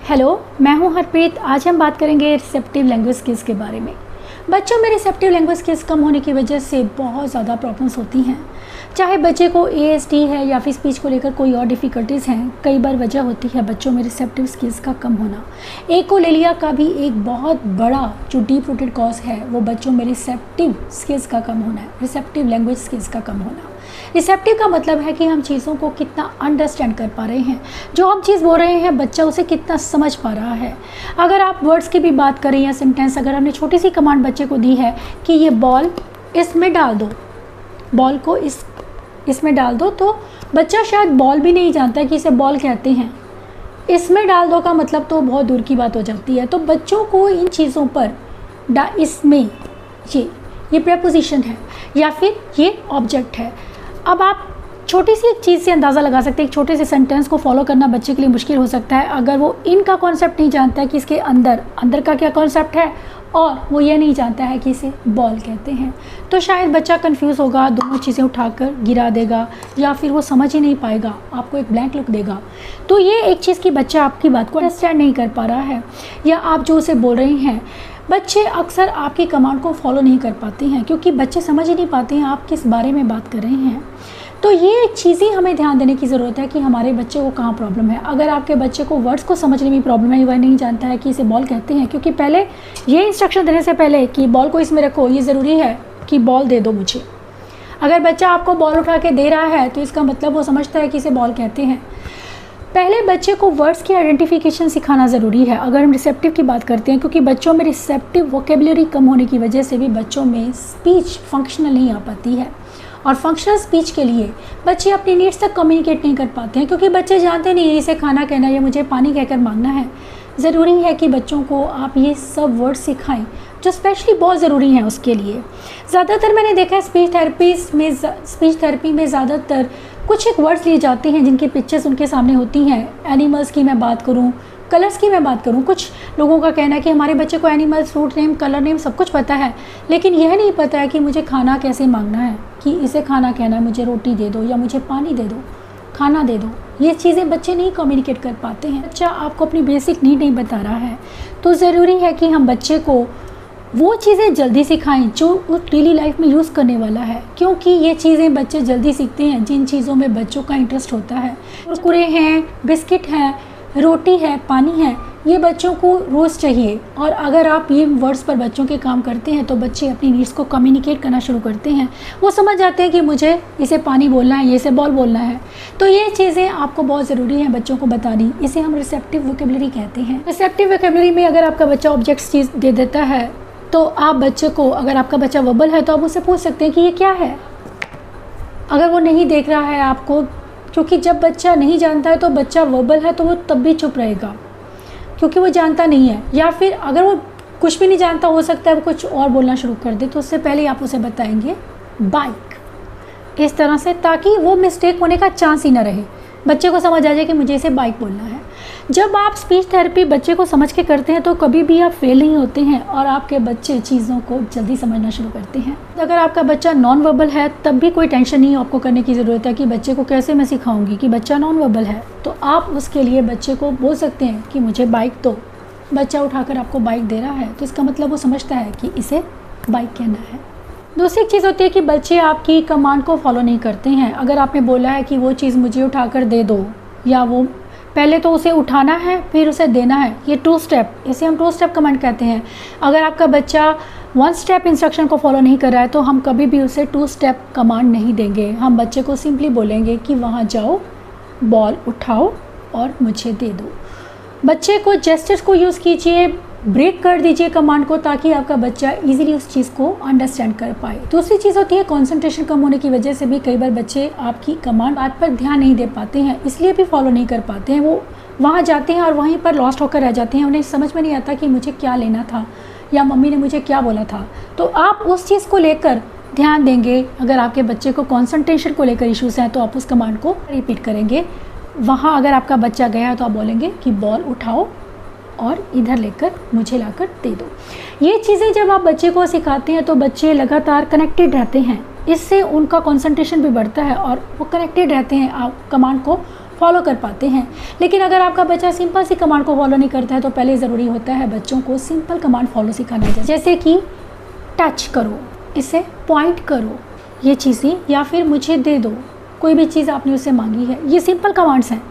Hello, मैं हूं हरप्रीत। आज हम बात करेंगे रिसेप्टिव लैंग्वेज स्किल्स के बारे में। बच्चों में रिसेप्टिव लैंग्वेज स्किल्स कम होने की वजह से बहुत ज़्यादा प्रॉब्लम्स होती हैं। चाहे बच्चे को ASD है या फिर स्पीच को लेकर कोई और डिफ़िकल्टीज़ हैं, कई बार वजह होती है बच्चों में रिसेप्टिव स्किल्स का कम होना। एकोलेलिया का भी एक बहुत बड़ा जो डीप रूटेड कॉज है वो बच्चों में रिसेप्टिव स्किल्स का कम होना है, रिसेप्टिव लैंग्वेज स्किल्स का कम होना। रिसेप्टिव का मतलब है कि हम चीज़ों को कितना अंडरस्टैंड कर पा रहे हैं, जो हम चीज़ बोल रहे हैं बच्चा उसे कितना समझ पा रहा है। अगर आप वर्ड्स की भी बात करें या सेंटेंस, अगर हमने छोटी सी कमांड बच्चे को दी है कि ये बॉल इसमें डाल दो, बॉल को इसमें डाल दो, तो बच्चा शायद बॉल भी नहीं जानता है कि इसे बॉल कहते हैं। इसमें डाल दो का मतलब तो बहुत दूर की बात हो जाती है। तो बच्चों को इन चीज़ों पर इसमें ये प्रेपोजिशन है या फिर ये ऑब्जेक्ट है। अब आप छोटी सी एक चीज़ से अंदाज़ा लगा सकते हैं, एक छोटे से सेंटेंस को फॉलो करना बच्चे के लिए मुश्किल हो सकता है अगर वो इनका कॉन्सेप्ट नहीं जानता है कि इसके अंदर का क्या कॉन्सेप्ट है, और वो ये नहीं जानता है कि इसे बॉल कहते हैं। तो शायद बच्चा कंफ्यूज होगा, दोनों चीज़ें उठाकर गिरा देगा या फिर वो समझ ही नहीं पाएगा, आपको एक ब्लैंक लुक देगा। तो ये एक चीज़ कि बच्चा आपकी बात को अंडरस्टैंड नहीं कर पा रहा है या आप जो उसे बोल रहे हैं। बच्चे अक्सर आपकी कमांड को फॉलो नहीं कर पाते हैं क्योंकि बच्चे समझ ही नहीं पाते हैं आप किस बारे में बात कर रहे हैं। तो ये चीज़ें हमें ध्यान देने की ज़रूरत है कि हमारे बच्चे को कहाँ प्रॉब्लम है। अगर आपके बच्चे को वर्ड्स को समझने में प्रॉब्लम है, वह नहीं जानता है कि इसे बॉल कहते हैं, क्योंकि पहले ये इंस्ट्रक्शन देने से पहले कि बॉल को इसमें रखो, ये ज़रूरी है कि बॉल दे दो मुझे। अगर बच्चा आपको बॉल उठा के दे रहा है तो इसका मतलब वो समझता है कि इसे बॉल कहते हैं। पहले बच्चे को वर्ड्स की आइडेंटिफिकेशन सिखाना ज़रूरी है अगर हम रिसेप्टिव की बात करते हैं, क्योंकि बच्चों में रिसेप्टिव वोकेबुलरी कम होने की वजह से भी बच्चों में स्पीच फंक्शनल नहीं आ पाती है। और फंक्शनल स्पीच के लिए बच्चे अपनी नीड्स तक कम्युनिकेट नहीं कर पाते हैं, क्योंकि बच्चे जानते नहीं है इसे खाना कहना या मुझे पानी कहकर मांगना है। ज़रूरी है कि बच्चों को आप ये सब वर्ड सिखाएं जो स्पेशली बहुत ज़रूरी हैं उसके लिए। ज़्यादातर मैंने देखा है स्पीच थेरेपी में ज़्यादातर कुछ एक वर्ड्स लिए जाते हैं जिनकी पिक्चर्स उनके सामने होती हैं। एनिमल्स की मैं बात करूं, कलर्स की मैं बात करूं, कुछ लोगों का कहना है कि हमारे बच्चे को animals, fruit name, colour name सब कुछ पता है, लेकिन यह नहीं पता है कि मुझे खाना कैसे मांगना है, कि इसे खाना कहना है, मुझे रोटी दे दो या मुझे पानी दे दो, खाना दे दो। ये चीज़ें बच्चे नहीं कम्युनिकेट कर पाते हैं। बच्चा आपको अपनी बेसिक नीड नहीं बता रहा है, तो ज़रूरी है कि हम बच्चे को वो चीज़ें जल्दी सिखाएं जो वो डेली लाइफ में यूज़ करने वाला है, क्योंकि ये चीज़ें बच्चे जल्दी सीखते हैं जिन चीज़ों में बच्चों का इंटरेस्ट होता है। कुरकुरे हैं, बिस्किट हैं, रोटी है, पानी है, ये बच्चों को रोज़ चाहिए। और अगर आप ये वर्ड्स पर बच्चों के काम करते हैं तो बच्चे अपनी नीड्स को कम्युनिकेट करना शुरू करते हैं। वो समझ जाते हैं कि मुझे इसे पानी बोलना है, ये इसे बॉल बोलना है। तो ये चीज़ें आपको बहुत ज़रूरी है बच्चों को बतानी। इसे हम रिसेप्टिव वोकेबुलरी कहते हैं। रिसेप्टिव वोकेबुलरी में अगर आपका बच्चा ऑब्जेक्ट्स चीज़ दे देता है तो आप बच्चे को, अगर आपका बच्चा वर्बल है तो आप उससे पूछ सकते हैं कि ये क्या है। अगर वो नहीं देख रहा है आपको, क्योंकि जब बच्चा नहीं जानता है तो बच्चा वर्बल है तो वो तब भी चुप रहेगा क्योंकि वो जानता नहीं है। या फिर अगर वो कुछ भी नहीं जानता, हो सकता है वो कुछ और बोलना शुरू कर दे, तो उससे पहले आप उसे बताएंगे बाइक, इस तरह से, ताकि वो मिस्टेक होने का चांस ही ना रहे, बच्चे को समझ आ जाए कि मुझे इसे बाइक बोलना है। जब आप स्पीच थेरेपी बच्चे को समझ के करते हैं तो कभी भी आप फेल नहीं होते हैं और आपके बच्चे चीज़ों को जल्दी समझना शुरू करते हैं। अगर आपका बच्चा नॉन वर्बल है तब भी कोई टेंशन नहीं आपको करने की ज़रूरत है कि बच्चे को कैसे मैं सिखाऊंगी कि बच्चा नॉन वर्बल है। तो आप उसके लिए बच्चे को बोल सकते हैं कि मुझे बाइक दो। बच्चा उठाकर आपको बाइक दे रहा है तो इसका मतलब वो समझता है कि इसे बाइक कहना है। दूसरी चीज़ होती है कि बच्चे आपकी कमांड को फॉलो नहीं करते हैं। अगर आपने बोला है कि वो चीज़ मुझे उठाकर दे दो, या वो पहले तो उसे उठाना है फिर उसे देना है, ये 2 स्टेप, इसे हम 2 स्टेप कमांड कहते हैं। अगर आपका बच्चा 1 स्टेप इंस्ट्रक्शन को फॉलो नहीं कर रहा है तो हम कभी भी उसे 2 स्टेप कमांड नहीं देंगे। हम बच्चे को सिंपली बोलेंगे कि वहाँ जाओ, बॉल उठाओ और मुझे दे दो। बच्चे को जेस्चर्स को यूज़ कीजिए, ब्रेक कर दीजिए कमांड को, ताकि आपका बच्चा इजीली उस चीज़ को अंडरस्टैंड कर पाए। दूसरी चीज़ होती है कंसंट्रेशन कम होने की वजह से भी कई बार बच्चे आपकी कमांड बात पर ध्यान नहीं दे पाते हैं, इसलिए भी फॉलो नहीं कर पाते हैं। वो वहाँ जाते हैं और वहीं पर लॉस्ट होकर रह जाते हैं, उन्हें समझ में नहीं आता कि मुझे क्या लेना था या मम्मी ने मुझे क्या बोला था। तो आप उस चीज़ को लेकर ध्यान देंगे। अगर आपके बच्चे को कॉन्सनट्रेशन को लेकर इश्यूज़ हैं तो आप उस कमांड को रिपीट करेंगे। वहाँ अगर आपका बच्चा गया है तो आप बोलेंगे कि बॉल उठाओ और इधर लेकर मुझे लाकर दे दो। ये चीज़ें जब आप बच्चे को सिखाते हैं तो बच्चे लगातार कनेक्टेड रहते हैं, इससे उनका कंसंट्रेशन भी बढ़ता है और वो कनेक्टेड रहते हैं आप कमांड को फॉलो कर पाते हैं। लेकिन अगर आपका बच्चा सिंपल सी कमांड को फॉलो नहीं करता है तो पहले ज़रूरी होता है बच्चों को सिंपल कमांड फॉलो सिखाना, जैसे कि टच करो, इसे पॉइंट करो, ये चीज़ें, या फिर मुझे दे दो, कोई भी चीज़ आपने उससे मांगी है। ये सिंपल कमांड्स हैं।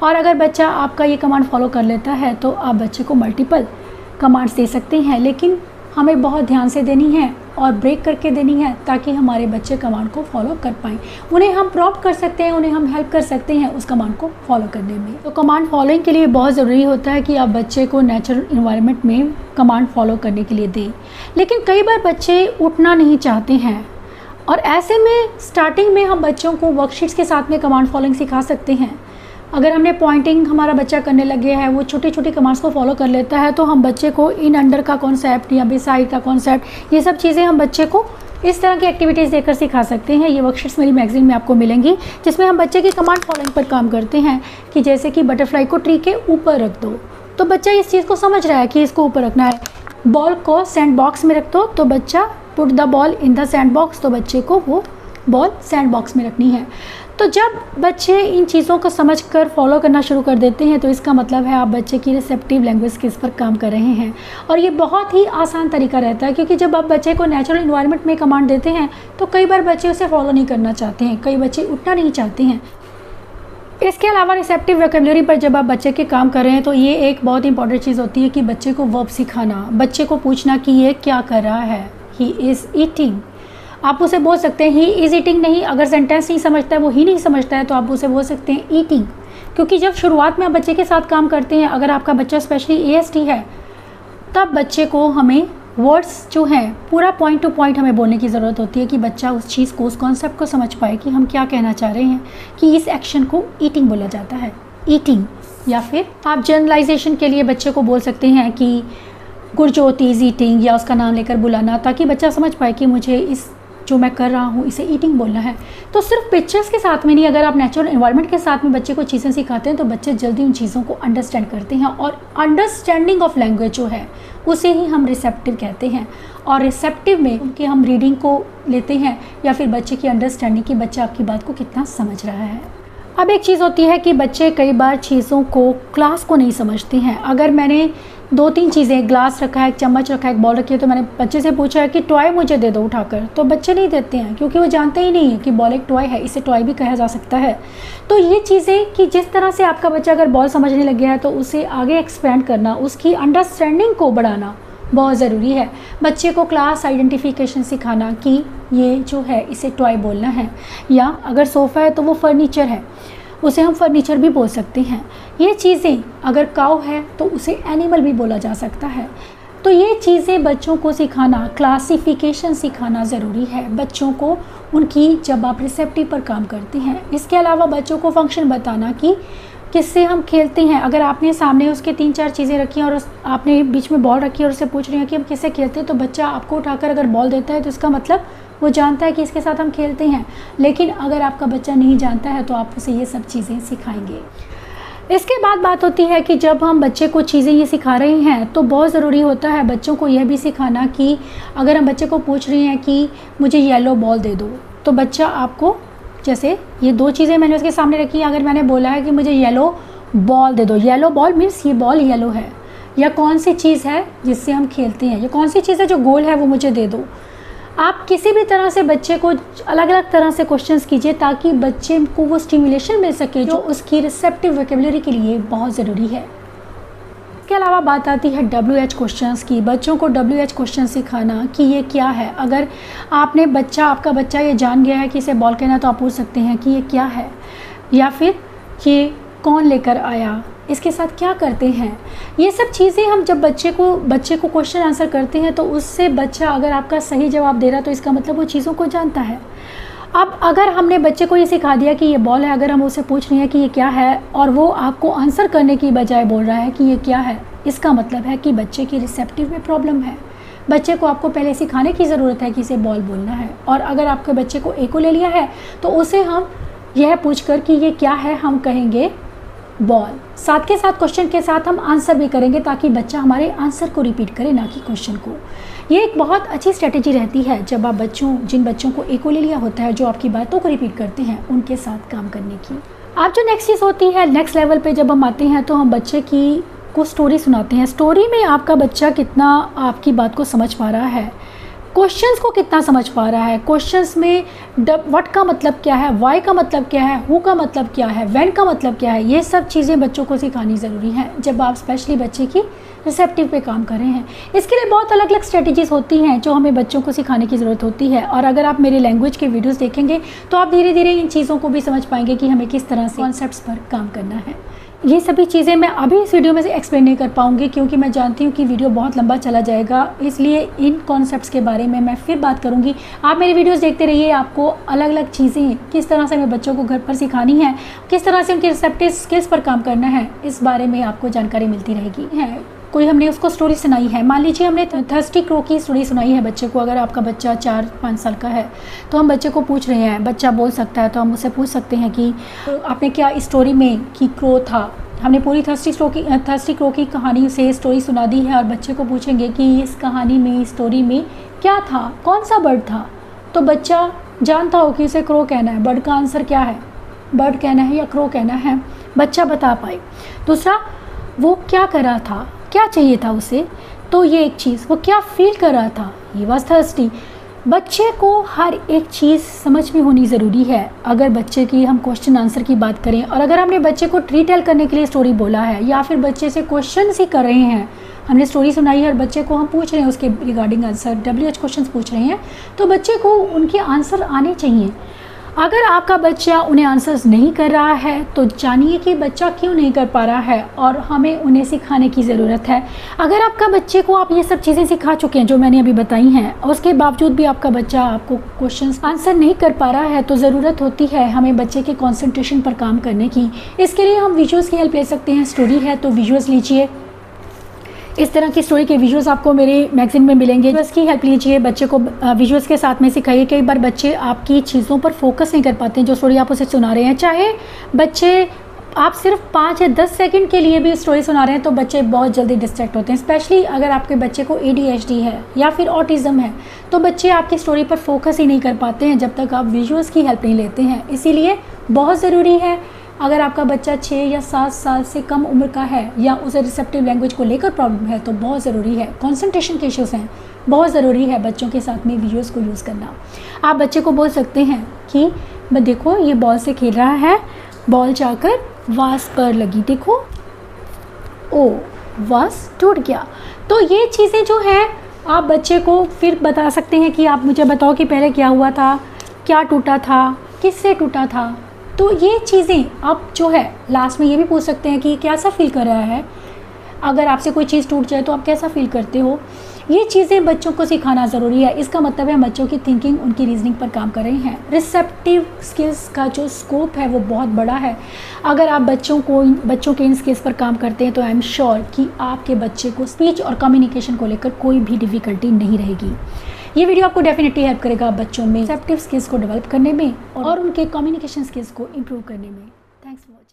और अगर बच्चा आपका ये कमांड फॉलो कर लेता है तो आप बच्चे को मल्टीपल कमांड्स दे सकते हैं, लेकिन हमें बहुत ध्यान से देनी है और ब्रेक करके देनी है ताकि हमारे बच्चे कमांड को फॉलो कर पाएँ। उन्हें हम प्रॉम्प्ट कर सकते हैं, उन्हें हम हेल्प कर सकते हैं उस कमांड को फॉलो करने में। तो कमांड फॉलोइंग के लिए बहुत ज़रूरी होता है कि आप बच्चे को नेचुरल इन्वायरमेंट में कमांड फॉलो करने के लिए दें। लेकिन कई बार बच्चे उठना नहीं चाहते हैं और ऐसे में स्टार्टिंग में हम बच्चों को वर्कशीट्स के साथ में कमांड फॉलोइंग सिखा सकते हैं। अगर हमने पॉइंटिंग हमारा बच्चा करने लगे है, वो छोटी छोटी कमांड्स को फॉलो कर लेता है, तो हम बच्चे को इन अंडर का कॉन्सेप्ट या बिसाइड का कॉन्सेप्ट, ये सब चीज़ें हम बच्चे को इस तरह की एक्टिविटीज़ देकर सिखा सकते हैं। ये वर्कशीट्स मेरी मैगजीन में आपको मिलेंगी, जिसमें हम बच्चे की कमांड फॉलोइंग पर काम करते हैं कि जैसे कि बटरफ्लाई को ट्री के ऊपर रख दो, तो बच्चा इस चीज़ को समझ रहा है कि इसको ऊपर रखना है। बॉल को सैंड बॉक्स में रख दो, तो बच्चा put the ball in the sand box, तो बच्चे को वो बॉल सैंड बॉक्स में रखनी है। तो जब बच्चे इन चीज़ों को समझकर फॉलो करना शुरू कर देते हैं तो इसका मतलब है आप बच्चे की रिसेप्टिव लैंग्वेज स्किल्स पर काम कर रहे हैं। और ये बहुत ही आसान तरीका रहता है, क्योंकि जब आप बच्चे को नेचुरल इन्वायरमेंट में कमांड देते हैं तो कई बार बच्चे उसे फॉलो नहीं करना चाहते हैं, कई बच्चे उठना नहीं चाहते हैं। इसके अलावा रिसेप्टिव वोकैबुलरी पर जब आप बच्चे के काम कर रहे हैं तो ये एक बहुत इंपॉर्टेंट चीज़ होती है कि बच्चे को वर्ब सिखाना, बच्चे को पूछना कि ये क्या कर रहा है। ही इज़ ईटिंग, आप उसे बोल सकते हैं ही इज़ ईटिंग नहीं, अगर सेंटेंस नहीं समझता है, वो ही नहीं समझता है, तो आप उसे बोल सकते हैं ईटिंग। क्योंकि जब शुरुआत में आप बच्चे के साथ काम करते हैं, अगर आपका बच्चा स्पेशली ASD है, तब बच्चे को हमें वर्ड्स जो हैं पूरा पॉइंट टू पॉइंट हमें बोलने की ज़रूरत होती है कि बच्चा उस चीज़ को, उस कॉन्सेप्ट को समझ पाए कि हम क्या कहना चाह रहे हैं, कि इस एक्शन को ईटिंग बोला जाता है, ईटिंग। या फिर आप जनरलाइजेशन के लिए बच्चे को बोल सकते हैं कि गुरजोत इज़ ईटिंग, या उसका नाम लेकर बुलाना, ताकि बच्चा समझ पाए कि मुझे इस जो मैं कर रहा हूँ इसे ईटिंग बोलना है। तो सिर्फ पिक्चर्स के साथ में नहीं, अगर आप नेचुरल एनवायरनमेंट के साथ में बच्चे को चीज़ें सिखाते हैं तो बच्चे जल्दी उन चीज़ों को अंडरस्टैंड करते हैं। और अंडरस्टैंडिंग ऑफ लैंग्वेज जो है उसे ही हम रिसेप्टिव कहते हैं। और रिसेप्टिव में उनके हम रीडिंग को लेते हैं या फिर बच्चे की अंडरस्टैंडिंग कि बच्चा आपकी बात को कितना समझ रहा है। अब एक चीज़ होती है कि बच्चे कई बार चीज़ों को, क्लास को नहीं समझते हैं। अगर मैंने 2-3 चीज़ें, ग्लास रखा है, एक चम्मच रखा है, एक बॉल रखी है, तो मैंने बच्चे से पूछा है कि टॉय मुझे दे दो उठाकर, तो बच्चे नहीं देते हैं क्योंकि वो जानते ही नहीं है कि बॉल एक टॉय है, इसे टॉय भी कहा जा सकता है। तो ये चीज़ें कि जिस तरह से आपका बच्चा अगर बॉल समझने लग गया है तो उसे आगे एक्सपेंड करना, उसकी अंडरस्टैंडिंग को बढ़ाना बहुत ज़रूरी है। बच्चे को क्लास आइडेंटिफिकेशन सिखाना कि ये जो है इसे टॉय बोलना है, या अगर सोफ़ा है तो वो फर्नीचर है, उसे हम फर्नीचर भी बोल सकते हैं। ये चीज़ें, अगर काऊ है तो उसे एनिमल भी बोला जा सकता है। तो ये चीज़ें बच्चों को सिखाना, क्लासिफिकेशन सिखाना ज़रूरी है बच्चों को उनकी, जब आप रिसेप्टिव पर काम करते हैं। इसके अलावा बच्चों को फंक्शन बताना कि किससे हम खेलते हैं। अगर आपने सामने उसके 3-4 चीज़ें रखी हैं और आपने बीच में बॉल रखी है और उससे पूछ रही हैं कि हम किससे खेलते हैं, तो बच्चा आपको उठाकर अगर बॉल देता है तो इसका मतलब वो जानता है कि इसके साथ हम खेलते हैं। लेकिन अगर आपका बच्चा नहीं जानता है तो आप उसे ये सब चीज़ें सिखाएंगे। इसके बाद बात होती है कि जब हम बच्चे को चीज़ें ये सिखा रहे हैं तो बहुत ज़रूरी होता है बच्चों को यह भी सिखाना कि अगर हम बच्चे को पूछ रहे हैं कि मुझे येलो बॉल दे दो, तो बच्चा आपको, जैसे ये 2 चीज़ें मैंने उसके सामने रखी हैं, अगर मैंने बोला है कि मुझे येलो बॉल दे दो, येलो बॉल मीन्स ये बॉल येलो है, या कौन सी चीज़ है जिससे हम खेलते हैं, या कौन सी चीज़ है जो गोल है वो मुझे दे दो। आप किसी भी तरह से बच्चे को अलग अलग तरह से क्वेश्चंस कीजिए ताकि बच्चे को वो स्टिमुलेशन मिल सके जो उसकी रिसेप्टिव वोकैबुलरी के लिए बहुत ज़रूरी है। इसके अलावा बात आती है WH क्वेश्चंस की। बच्चों को WH क्वेश्चन सिखाना कि ये क्या है। अगर आपका बच्चा ये जान गया है कि इसे बॉल कहना, तो आप पूछ सकते हैं कि ये क्या है, या फिर ये कौन लेकर आया, इसके साथ क्या करते हैं। ये सब चीज़ें हम जब बच्चे को क्वेश्चन आंसर करते हैं तो उससे बच्चा अगर आपका सही जवाब दे रहा तो इसका मतलब वो चीज़ों को जानता है। अब अगर हमने बच्चे को ये सिखा दिया कि ये बॉल है, अगर हम उससे पूछ रहे हैं कि ये क्या है और वो आपको आंसर करने की बजाय बोल रहा है कि ये क्या है, इसका मतलब है कि बच्चे की रिसेप्टिव में प्रॉब्लम है। बच्चे को आपको पहले सिखाने की ज़रूरत है कि इसे बॉल बोलना है। और अगर आपके बच्चे को को ले लिया है तो उसे हम यह पूछ कर कि ये क्या है, हम कहेंगे बॉल। साथ के साथ क्वेश्चन के साथ हम आंसर भी करेंगे ताकि बच्चा हमारे आंसर को रिपीट करे, ना कि क्वेश्चन को। ये एक बहुत अच्छी स्ट्रेटेजी रहती है जब आप जिन बच्चों को ले लिया होता है, जो आपकी बातों को रिपीट करते हैं, उनके साथ काम करने की। अब जो नेक्स्ट चीज़ होती है, नेक्स्ट लेवल पे जब हम आते हैं तो हम बच्चे की को स्टोरी सुनाते हैं। स्टोरी में आपका बच्चा कितना आपकी बात को समझ पा रहा है, क्वेश्चंस को कितना समझ पा रहा है, क्वेश्चंस में व्हाट का मतलब क्या है, वाई का मतलब क्या है, हु का मतलब क्या है, व्हेन का मतलब क्या है, ये सब चीज़ें बच्चों को सिखानी ज़रूरी है जब आप स्पेशली बच्चे की रिसेप्टिव पे काम कर रहे हैं। इसके लिए बहुत अलग अलग स्ट्रेटजीज़ होती हैं जो हमें बच्चों को सिखाने की ज़रूरत होती है। और अगर आप मेरे लैंग्वेज के वीडियोस देखेंगे तो आप धीरे धीरे इन चीज़ों को भी समझ पाएंगे कि हमें किस तरह से कॉन्सेप्ट्स पर काम करना है। ये सभी चीज़ें मैं अभी इस वीडियो में से एक्सप्लेन नहीं कर पाऊँगी क्योंकि मैं जानती हूँ कि वीडियो बहुत लंबा चला जाएगा, इसलिए इन कॉन्सेप्ट्स के बारे में मैं फिर बात करूँगी। आप मेरे वीडियोस देखते रहिए, आपको अलग अलग चीज़ें किस तरह से हमें बच्चों को घर पर सिखानी है, किस तरह से उनके रिसेप्टिव स्किल्स पर काम करना है, इस बारे में आपको जानकारी मिलती रहेगी। कोई हमने उसको स्टोरी सुनाई है, मान लीजिए हमने थर्स्टी क्रो की स्टोरी सुनाई है बच्चे को। अगर आपका बच्चा 4-5 साल का है तो हम बच्चे को पूछ रहे हैं, बच्चा बोल सकता है तो हम उससे पूछ सकते हैं कि आपने क्या स्टोरी में कि क्रो था, हमने पूरी थर्स्टी क्रो की कहानी से स्टोरी सुना दी है और बच्चे को पूछेंगे कि इस कहानी में, इस स्टोरी में क्या था, कौन सा बर्ड था, तो बच्चा जानता हो कि उसे क्रो कहना है, बर्ड का आंसर क्या है, बर्ड कहना है या क्रो कहना है, बच्चा बता पाए। दूसरा, वो क्या कर रहा था, क्या चाहिए था उसे, तो ये एक चीज़, वो क्या फील कर रहा था, ये वाज थर्स्टी। बच्चे को हर एक चीज़ समझ में होनी ज़रूरी है। अगर बच्चे की हम क्वेश्चन आंसर की बात करें और अगर हमने बच्चे को रिटेल करने के लिए स्टोरी बोला है या फिर बच्चे से क्वेश्चन ही कर रहे हैं, हमने स्टोरी सुनाई है और बच्चे को हम पूछ रहे हैं उसके रिगार्डिंग आंसर, WH क्वेश्चन पूछ रहे हैं, तो बच्चे को उनके आंसर आने चाहिए। अगर आपका बच्चा उन्हें आंसर्स नहीं कर रहा है तो जानिए कि बच्चा क्यों नहीं कर पा रहा है और हमें उन्हें सिखाने की ज़रूरत है। अगर आपका बच्चे को आप ये सब चीज़ें सिखा चुके हैं जो मैंने अभी बताई हैं और उसके बावजूद भी आपका बच्चा आपको क्वेश्चंस आंसर नहीं कर पा रहा है तो ज़रूरत होती है हमें बच्चे के कंसंट्रेशन पर काम करने की। इसके लिए हम विजुअल्स की हेल्प ले सकते हैं। स्टोरी है तो विजुअल्स लीजिए, इस तरह की स्टोरी के विजुअल्स आपको मेरे मैगजीन में मिलेंगे। विजुअल्स की हेल्प लीजिए, बच्चे को विजुअल्स के साथ में सिखाइए। कई बार बच्चे आपकी चीज़ों पर फोकस नहीं कर पाते हैं जो स्टोरी आप उसे सुना रहे हैं, चाहे बच्चे आप सिर्फ 5 या 10 सेकंड के लिए भी स्टोरी सुना रहे हैं तो बच्चे बहुत जल्दी डिस्ट्रैक्ट होते हैं। स्पेशली अगर आपके बच्चे को ADHD है या फिर ऑटिज़म है तो बच्चे आपकी स्टोरी पर फोकस ही नहीं कर पाते हैं जब तक आप विजुअल्स की हेल्प नहीं लेते हैं। इसीलिए बहुत ज़रूरी है, अगर आपका बच्चा 6 या 7 साल से कम उम्र का है या उसे रिसेप्टिव लैंग्वेज को लेकर प्रॉब्लम है तो बहुत ज़रूरी है, कंसंट्रेशन के इश्यूज़ हैं, बहुत ज़रूरी है बच्चों के साथ में विजुअल्स को यूज़ करना। आप बच्चे को बोल सकते हैं कि देखो ये बॉल से खेल रहा है, बॉल जाकर वास पर लगी, देखो ओ वास टूट गया। तो ये चीज़ें जो हैं आप बच्चे को फिर बता सकते हैं कि आप मुझे बताओ कि पहले क्या हुआ था, क्या टूटा था, किससे टूटा था। तो ये चीज़ें आप जो है लास्ट में ये भी पूछ सकते हैं कि कैसा फील कर रहा है, अगर आपसे कोई चीज़ टूट जाए तो आप कैसा फील करते हो। ये चीज़ें बच्चों को सिखाना ज़रूरी है। इसका मतलब है बच्चों की थिंकिंग, उनकी रीजनिंग पर काम कर रहे हैं। रिसेप्टिव स्किल्स का जो स्कोप है वो बहुत बड़ा है। अगर आप बच्चों के इन स्किल्स पर काम करते हैं तो आई एम श्योर कि आपके बच्चे को स्पीच और कम्युनिकेशन को लेकर कोई भी डिफ़िकल्टी नहीं रहेगी। ये वीडियो आपको डेफिनेटली हेल्प करेगा बच्चों में रिसेप्टिव स्किल्स को डेवलप करने में और उनके कम्युनिकेशन स्किल्स को इम्प्रूव करने में। Thanks for watching.